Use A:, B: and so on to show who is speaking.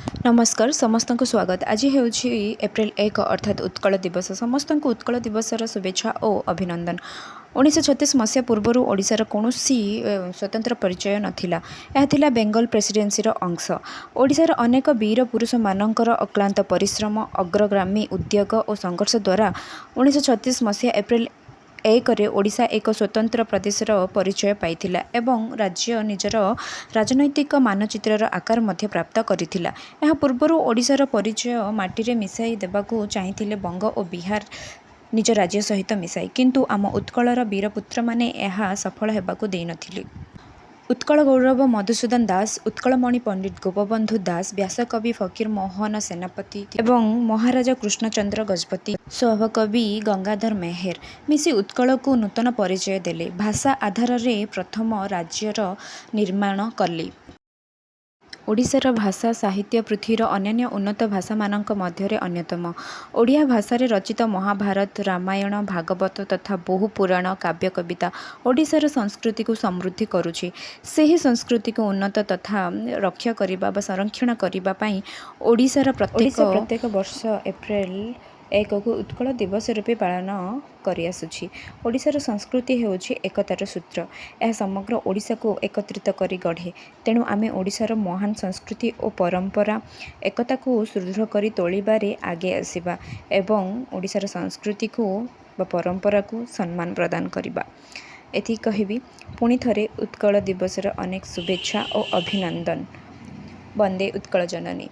A: नमस्कार समस्त को स्वागत। आज हूँ एप्रिल 1 अर्थात उत्कल दिवस। समस्त को उत्कल दिवसर शुभेच्छा और अभिनंदन। 1936 मसीहा पूर्व ओडिशार कौन स्वतंत्र परिचय नथिला। यह थिला बेंगल प्रेसिडेंसीर अंश। ओडिशार अनेक वीर पुरुष मानकर अक्लांत परिश्रम अग्रगामी उद्योग और संघर्ष द्वारा 1936 मसीहा एप्रिल 1 ओडिशा एक स्वतंत्र प्रदेशर परिचय पाइथिला एवं राज्य निजर राजनैतिक मानचित्रर आकार मध्य प्राप्त करिथिला। यह पूर्वर ओडिशार परिचय माटी मिसाई देबाकू चाहिथिले बंग और बिहार निज राज्य सहित मिसाई, किंतु आम उत्कलर वीरपुत्र माने यह सफल हेबाकू देई नथिले। उत्कल गौरव मधुसूदन दास, उत्कलमणि पंडित गोपबंधु दास, व्यासकवि फकीर मोहन सेनापति एवं महाराजा कृष्णचंद्र गजपति, स्वभाकवि गंगाधर मेहेर मिसी उत्कल को नूतन परिचय देले। भाषा आधार रे प्रथम राज्यर निर्माण कले। ओडिशार भाषा साहित्य पृथ्वीर अन्य उन्नत भाषा मानक मध्यरे अन्यतम। ओडिया भाषा रे रचित महाभारत, रामायण, भागवत तथा बहु पुराण काव्य कविता ओडिशार संस्कृति को समृद्धि करुछि। सेही संस्कृति को उन्नत तथा रक्षा करिबा बा संरक्षण करिबा पई ओडिशार प्रत्येक वर्ष एप्रिल 1 को उत्कल दिवस रूपे पालन करि आसुछि। ओडिशार संस्कृति हेउछि एकतार सूत्र। यह समग्र ओडिशा को एकत्रित करी गढ़े। तेणु आमे ओडिशार महान संस्कृति और परंपरा एकता को सुदृढ़ करी तोलिबारे आगे आसिबा एवं ओडिशार संस्कृति को बा परंपरा को सम्मान प्रदान करिबा। एथि कहिबी पुणी थरे उत्कल दिवसर अनेक शुभेच्छा और अभिनंदन। वंदे उत्कल जननी।